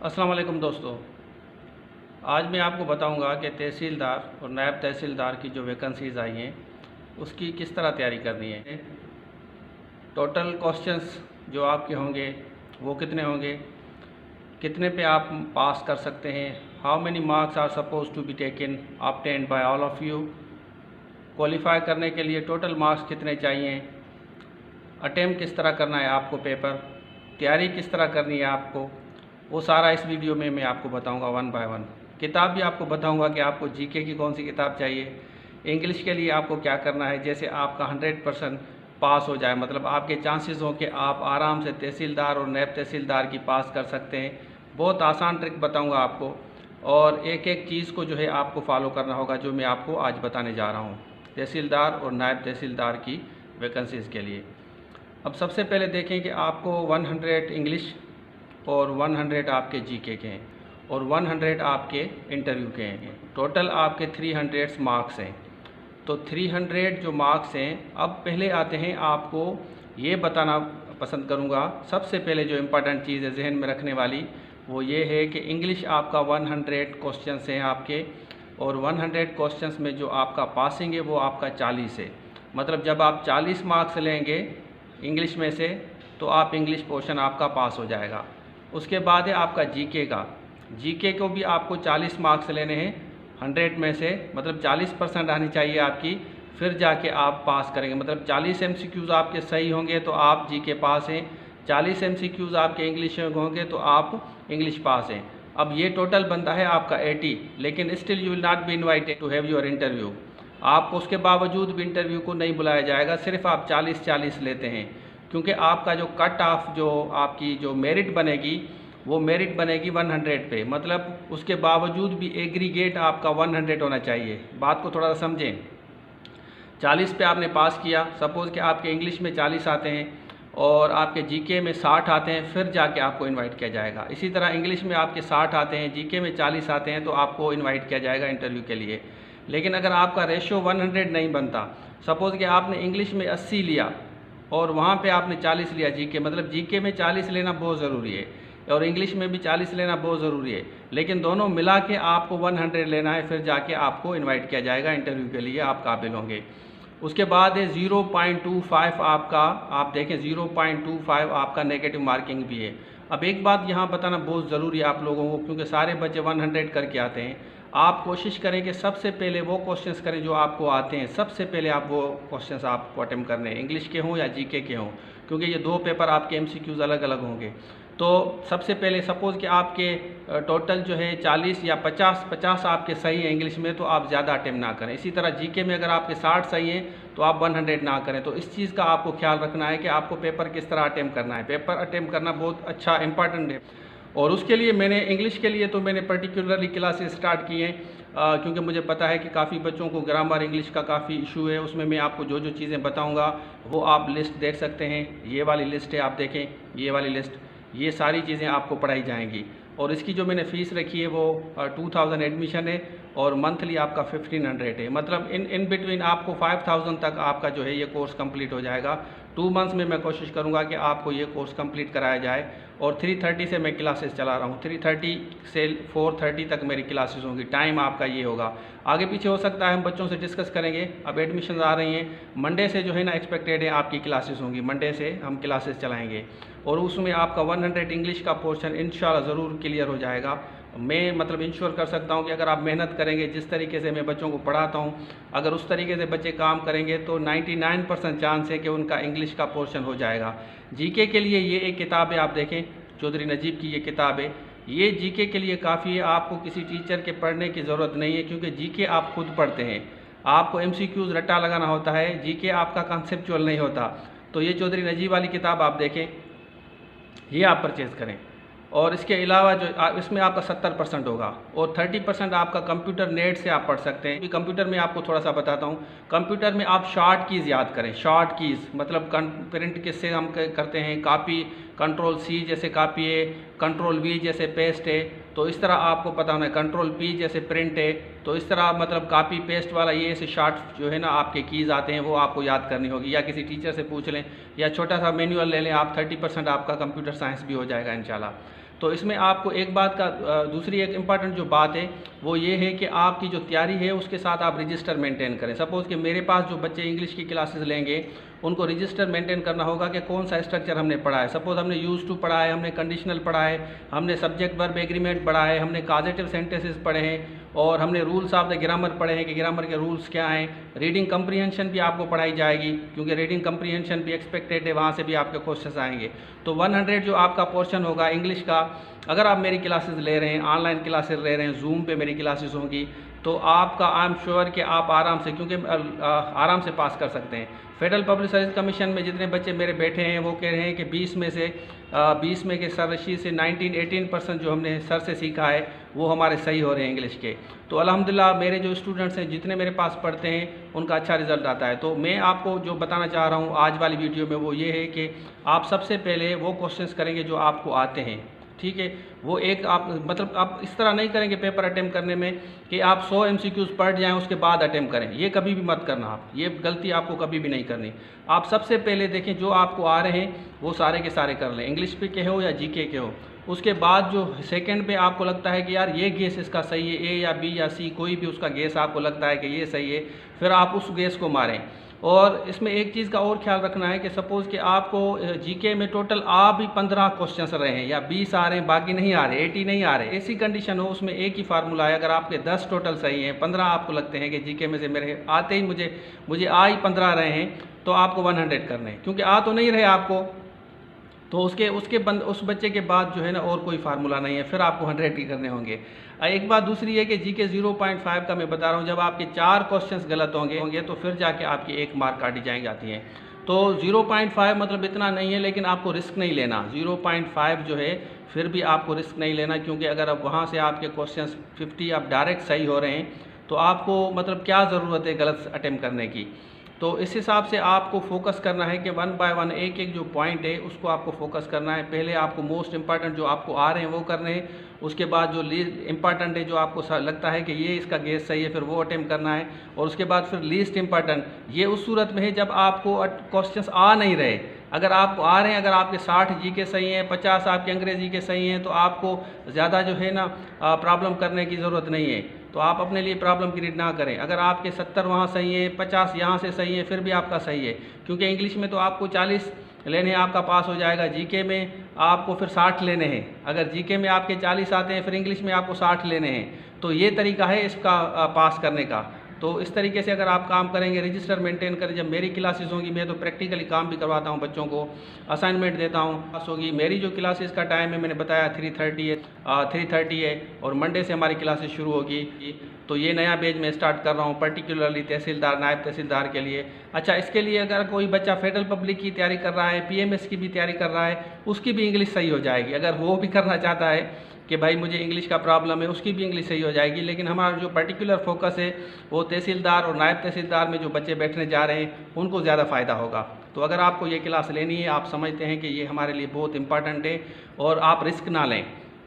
अस्सलाम वालेकुम दोस्तों। आज मैं आपको बताऊंगा कि तहसीलदार और नायब तहसीलदार की जो वैकेंसीज़ आई हैं उसकी किस तरह तैयारी करनी है। टोटल क्वेश्चंस जो आपके होंगे वो कितने होंगे, कितने पे आप पास कर सकते हैं, how many marks are suppose to be taken obtained by all of you, qualify करने के लिए टोटल मार्क्स कितने चाहिए, अटेम्प्ट किस तरह करना है आपको, पेपर तैयारी किस तरह करनी है आपको, वो सारा इस वीडियो में मैं आपको बताऊंगा वन बाय वन। किताब भी आपको बताऊंगा कि आपको जीके की कौन सी किताब चाहिए, इंग्लिश के लिए आपको क्या करना है, जैसे आपका 100% पास हो जाए, मतलब आपके चांसेस हो कि आप आराम से तहसीलदार और नायब तहसीलदार की पास कर सकते हैं। बहुत आसान ट्रिक बताऊंगा आपको और एक एक चीज़ को जो है आपको फॉलो करना होगा जो मैं आपको आज बताने जा रहा हूँ तहसीलदार और नायब तहसीलदार की वैकेंसीज़ के लिए। अब सबसे पहले देखें कि आपको 100 इंग्लिश और 100 आपके जीके के हैं और 100 आपके इंटरव्यू के हैं। टोटल आपके 300 मार्क्स हैं। तो 300 जो मार्क्स हैं, अब पहले आते हैं, आपको ये बताना पसंद करूँगा सबसे पहले जो इम्पोर्टेंट चीज़ है जहन में रखने वाली वो ये है कि इंग्लिश आपका 100 क्वेश्चंस हैं आपके, और 100 क्वेश्चंस में जो आपका पासिंग है वो आपका 40 है। मतलब जब आप 40 मार्क्स लेंगे इंग्लिश में से तो आप इंग्लिश पोर्शन आपका पास हो जाएगा। उसके बाद है आपका जीके का। जीके को भी आपको 40 मार्क्स लेने हैं 100 में से, मतलब 40% आनी चाहिए आपकी, फिर जाके आप पास करेंगे। मतलब 40 एमसीक्यूज़ आपके सही होंगे तो आप जीके पास हैं, 40 एमसीक्यूज़ आपके इंग्लिश में होंगे तो आप इंग्लिश पास हैं। अब ये टोटल बनता है आपका 80, लेकिन still you will not be invited to have your interview. आपको उसके बावजूद भी इंटरव्यू को नहीं बुलाया जाएगा, सिर्फ आप 40-40 लेते हैं, क्योंकि आपका जो कट ऑफ जो आपकी जो मेरिट बनेगी वो मेरिट बनेगी 100 पे। मतलब उसके बावजूद भी एग्रीगेट आपका 100 होना चाहिए। बात को थोड़ा सा समझें। 40 पे आपने पास किया, सपोज़ कि आपके इंग्लिश में 40 आते हैं और आपके जीके में 60 आते हैं, फिर जाके आपको इनवाइट किया जाएगा। इसी तरह इंग्लिश में आपके 60 आते हैं, जीके में 40 आते हैं, तो आपको इनवाइट किया जाएगा इंटरव्यू के लिए। लेकिन अगर आपका रेशो 100 नहीं बनता, सपोज़ कि आपने इंग्लिश में 80 लिया और वहाँ पे आपने 40 लिया जीके, मतलब जीके में 40 लेना बहुत ज़रूरी है और इंग्लिश में भी 40 लेना बहुत ज़रूरी है, लेकिन दोनों मिला के आपको 100 लेना है, फिर जाके आपको इनवाइट किया जाएगा इंटरव्यू के लिए, आप काबिल होंगे। उसके बाद है 0.25 आपका, आप देखें 0.25 आपका नेगेटिव मार्किंग भी है। अब एक बात यहाँ बताना बहुत ज़रूरी है आप लोगों को, क्योंकि सारे बच्चे 100 करके आते हैं। आप कोशिश करें कि सबसे पहले वो क्वेश्चंस करें जो आपको आते हैं, सबसे पहले आप वो क्वेश्चंस आपको अटेम्प्ट करने हैं, इंग्लिश के हों या जीके के हों, क्योंकि ये दो पेपर आपके एमसीक्यूज़ अलग अलग होंगे। तो सबसे पहले सपोज़ कि आपके टोटल जो है 40 या 50 आपके सही हैं इंग्लिश में, तो आप ज़्यादा अटेम्प्ट ना करें। इसी तरह जीके में अगर आपके 60 सही हैं तो आप 100 ना करें। तो इस चीज़ का आपको ख्याल रखना है कि आपको पेपर किस तरह अटेम्प्ट करना है। पेपर अटेम्प्ट करना बहुत अच्छा इंपॉर्टेंट है, और उसके लिए मैंने इंग्लिश के लिए तो मैंने पर्टिकुलरली क्लासेस स्टार्ट की हैं, क्योंकि मुझे पता है कि काफ़ी बच्चों को ग्रामर इंग्लिश का काफ़ी इशू है। उसमें मैं आपको जो जो चीज़ें बताऊंगा वो आप लिस्ट देख सकते हैं, ये वाली लिस्ट है, आप देखें ये वाली लिस्ट, ये सारी चीज़ें आपको पढ़ाई जाएंगी। और इसकी जो मैंने फ़ीस रखी है वो 2000 एडमिशन है और मंथली आपका 1500 है। मतलब इन बिटवीन आपको 5000 तक आपका जो है ये कोर्स कंप्लीट हो जाएगा। 2 मंथ्स में मैं कोशिश करूंगा कि आपको ये कोर्स कंप्लीट कराया जाए। और 3:30 से मैं क्लासेस चला रहा हूँ, 3:30 से 4:30 तक मेरी क्लासेस होंगी। टाइम आपका ये होगा, आगे पीछे हो सकता है, हम बच्चों से डिस्कस करेंगे। अब एडमिशन आ रही हैं, मंडे से जो है ना एक्सपेक्टेड है आपकी क्लासेस होंगी, मंडे से हम क्लासेस चलाएँगे और उसमें आपका 100 इंग्लिश का पोर्शन इंशाल्लाह ज़रूर क्लियर हो जाएगा। मैं मतलब इंश्योर कर सकता हूं कि अगर आप मेहनत करेंगे, जिस तरीके से मैं बच्चों को पढ़ाता हूं, अगर उस तरीके से बच्चे काम करेंगे तो 99% चांस है कि उनका इंग्लिश का पोर्शन हो जाएगा। जीके के लिए ये एक किताब है, आप देखें चौधरी नजीब की ये किताब है, ये जीके के लिए काफ़ी है। आपको किसी टीचर के पढ़ने की ज़रूरत नहीं है, क्योंकि जीके आप खुद पढ़ते हैं, आपको एमसीक्यूज़ रट्टा लगाना होता है, जीके आपका कॉन्सेप्चुअल नहीं होता। तो ये चौधरी नजीब वाली किताब आप देखें, ये आप परचेज़ करें। और इसके अलावा जो इसमें आपका 70% होगा और 30% आपका कंप्यूटर नेट से आप पढ़ सकते हैं। कंप्यूटर में आपको थोड़ा सा बताता हूँ। कंप्यूटर में आप शॉर्ट कीज़ याद करें, शॉर्ट कीज़ मतलब प्रिंट किससे हम करते हैं, कॉपी Ctrl+C जैसे कॉपी है, Ctrl+V जैसे पेस्ट है, तो इस तरह आपको पता होना है, Ctrl+P जैसे प्रिंट है। तो इस तरह मतलब कॉपी पेस्ट वाला ये ऐसे शॉर्ट जो है ना आपके कीज़ आते हैं, वो आपको याद करनी होगी, या किसी टीचर से पूछ लें या छोटा सा मैनुअल ले लें आप। 30% आपका कंप्यूटर साइंस भी हो जाएगा इंशाल्लाह। तो इसमें आपको एक बात का दूसरी एक इम्पॉर्टेंट जो बात है वो ये है कि आपकी जो तैयारी है उसके साथ आप रजिस्टर मेंटेन करें। सपोज़ कि मेरे पास जो बच्चे इंग्लिश की क्लासेस लेंगे उनको रजिस्टर मेंटेन करना होगा कि कौन सा स्ट्रक्चर हमने पढ़ा है। सपोज़ हमने यूज़ टू पढ़ा है, हमने कंडीशनल पढ़ा है, हमने सब्जेक्ट वर्ब एग्रीमेंट पढ़ा है, हमने कॉजेटिव सेंटेंसेस पढ़े हैं और हमने रूल्स ऑफ द ग्रामर पढ़े हैं कि ग्रामर के रूल्स क्या हैं। रीडिंग कंप्रीहेंशन भी आपको पढ़ाई जाएगी क्योंकि रीडिंग कंप्रीहेंशन भी एक्सपेक्टेड है, वहाँ से भी आपके क्वेश्चंस आएंगे। तो 100 जो आपका पोर्शन होगा इंग्लिश का, अगर आप मेरी क्लासेस ले रहे हैं, ऑनलाइन क्लासेस ले रहे हैं, जूम पे मेरी क्लासेस होंगी, तो आपका आई एम श्योर कि आप आराम से, क्योंकि आराम से पास कर सकते हैं। फेडरल पब्लिक सर्विस कमीशन में जितने बच्चे मेरे बैठे हैं वो कह रहे हैं कि 20 में के सर रशीद से 18% जो हमने सर से सीखा है वो हमारे सही हो रहे हैं इंग्लिश के। तो अल्हम्दुलिल्लाह मेरे जो स्टूडेंट्स हैं जितने मेरे पास पढ़ते हैं उनका अच्छा रिजल्ट आता है। तो मैं आपको जो बताना चाह रहा हूँ आज वाली वीडियो में वो ये है कि आप सबसे पहले वो क्वेश्चंस करेंगे जो आपको आते हैं, ठीक है। वो एक आप मतलब आप इस तरह नहीं करेंगे पेपर अटेम्प्ट करने में कि आप 100 MCQs पढ़ जाएं उसके बाद अटेम्प्ट करें, ये कभी भी मत करना। आप ये गलती आपको कभी भी नहीं करनी। आप सबसे पहले देखें जो आपको आ रहे हैं वो सारे के सारे कर लें, इंग्लिश पे के हो या जीके के हो। उसके बाद जो सेकंड पे आपको लगता है कि यार ये गेस इसका सही है, ए या बी या सी कोई भी उसका गेस आपको लगता है कि ये सही है, फिर आप उस गेस को मारें। और इसमें एक चीज़ का और ख्याल रखना है कि सपोज़ कि आपको जीके में टोटल आ भी 15 क्वेश्चंस रहे हैं या 20 आ रहे हैं, बाकी नहीं आ रहे, 80 नहीं आ रहे, ऐसी कंडीशन हो उसमें एक ही फार्मूला है। अगर आपके 10 टोटल सही हैं, 15 आपको लगते हैं कि जीके में से मेरे आते ही मुझे आ ही 15 रहे हैं, तो आपको 100 करने हैं, क्योंकि आ तो नहीं रहे आपको, तो उस बच्चे के बाद जो है ना और कोई फार्मूला नहीं है, फिर आपको 100 ही करने होंगे। एक बात दूसरी है कि जीके 0.5 का मैं बता रहा हूँ, जब आपके 4 क्वेश्चंस गलत होंगे तो फिर जाके आपकी 1 मार्क काटी जाती हैं। तो 0.5 मतलब इतना नहीं है, लेकिन आपको रिस्क नहीं लेना। 0.5 जो है फिर भी आपको रिस्क नहीं लेना, क्योंकि अगर अब वहाँ से आपके क्वेश्चंस 50 आप डायरेक्ट सही हो रहे हैं तो आपको मतलब क्या ज़रूरत है गलत अटेम्प्ट करने की। तो इस हिसाब से आपको फोकस करना है कि 1 बाय 1 एक जो पॉइंट है उसको आपको फोकस करना है। पहले आपको मोस्ट इंपॉर्टेंट जो आपको आ रहे हैं वो करने हैं, उसके बाद जो लीस्ट इंपॉर्टेंट है जो आपको लगता है कि ये इसका गेस सही है फिर वो अटेम्प्ट करना है, और उसके बाद फिर लीस्ट इंपॉर्टेंट। ये उस सूरत में है जब आपको क्वेश्चंस आ नहीं रहे। अगर आपको आ रहे हैं, अगर आपके 60 जीके सही हैं, 50 आपके अंग्रेज़ी के सही हैं, तो आपको ज़्यादा जो है ना प्रॉब्लम करने की ज़रूरत नहीं है। तो आप अपने लिए प्रॉब्लम क्रिएट ना करें। अगर आपके 70 वहाँ सही है, 50 यहाँ से सही है, फिर भी आपका सही है, क्योंकि इंग्लिश में तो आपको 40 लेने हैं, आपका पास हो जाएगा। जीके में आपको फिर 60 लेने हैं। अगर जीके में आपके 40 आते हैं फिर इंग्लिश में आपको 60 लेने हैं। तो ये तरीका है इसका पास करने का। तो इस तरीके से अगर आप काम करेंगे, रजिस्टर मेंटेन करें। जब मेरी क्लासेस होंगी मैं तो प्रैक्टिकली काम भी करवाता हूं, बच्चों को असाइनमेंट देता हूं। पास होगी मेरी जो क्लासेस का टाइम है मैंने बताया 3:30 है और मंडे से हमारी क्लासेस शुरू होगी। तो ये नया बैच मैं स्टार्ट कर रहा हूँ पर्टिकुलरली तहसीलदार, नायब तहसीलदार के लिए। अच्छा, इसके लिए अगर कोई बच्चा फेडरल पब्लिक की तैयारी कर रहा है, PMS की भी तैयारी कर रहा है, उसकी भी इंग्लिश सही हो जाएगी। अगर वो भी करना चाहता है कि भाई मुझे इंग्लिश का प्रॉब्लम है, उसकी भी इंग्लिश सही हो जाएगी। लेकिन हमारा जो पर्टिकुलर फोकस है वो तहसीलदार और नायब तहसीलदार में जो बच्चे बैठने जा रहे हैं उनको ज़्यादा फ़ायदा होगा। तो अगर आपको ये क्लास लेनी है, आप समझते हैं कि ये हमारे लिए बहुत इंपॉर्टेंट है और आप रिस्क ना लें।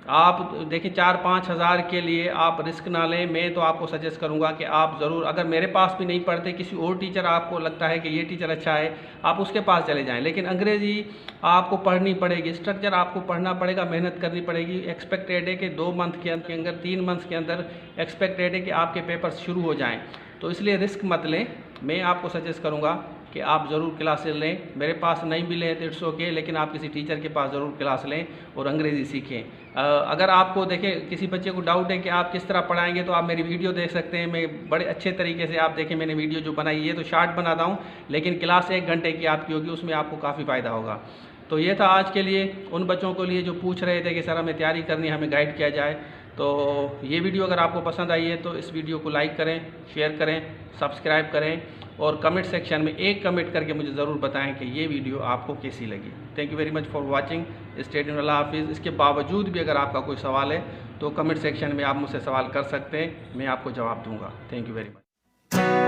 आप देखिए 4-5 हज़ार के लिए आप रिस्क ना लें। मैं तो आपको सजेस्ट करूंगा कि आप ज़रूर, अगर मेरे पास भी नहीं पढ़ते, किसी और टीचर आपको लगता है कि ये टीचर अच्छा है, आप उसके पास चले जाएं। लेकिन अंग्रेज़ी आपको पढ़नी पड़ेगी, स्ट्रक्चर आपको पढ़ना पड़ेगा, मेहनत करनी पड़ेगी। एक्सपेक्टेड है कि 2 मंथ के अंदर 3 मंथ्स के अंदर एक्सपेक्टेड है कि आपके पेपर्स शुरू हो जाएँ। तो इसलिए रिस्क मत लें। मैं आपको सजेस्ट करूँगा कि आप ज़रूर क्लासेस लें। मेरे पास नहीं भी लें तो इट्स ओके, लेकिन आप किसी टीचर के पास ज़रूर क्लास लें और अंग्रेज़ी सीखें। अगर आपको देखें किसी बच्चे को डाउट है कि आप किस तरह पढ़ाएंगे, तो आप मेरी वीडियो देख सकते हैं। मैं बड़े अच्छे तरीके से, आप देखें मैंने वीडियो जो बनाई है तो शॉर्ट बनाता हूँ, लेकिन क्लास 1 घंटे की आपकी होगी, उसमें आपको काफ़ी फ़ायदा होगा। तो ये था आज के लिए उन बच्चों के लिए जो पूछ रहे थे कि सर हमें तैयारी करनी है, हमें गाइड किया जाए। तो ये वीडियो अगर आपको पसंद आई है तो इस वीडियो को लाइक करें, शेयर करें, सब्सक्राइब करें और कमेंट सेक्शन में एक कमेंट करके मुझे ज़रूर बताएं कि ये वीडियो आपको कैसी लगी। Thank you very much for watching. Stay tuned, अल्लाह हाफिज़। इसके बावजूद भी अगर आपका कोई सवाल है तो कमेंट सेक्शन में आप मुझसे सवाल कर सकते हैं, मैं आपको जवाब दूँगा। Thank you very much.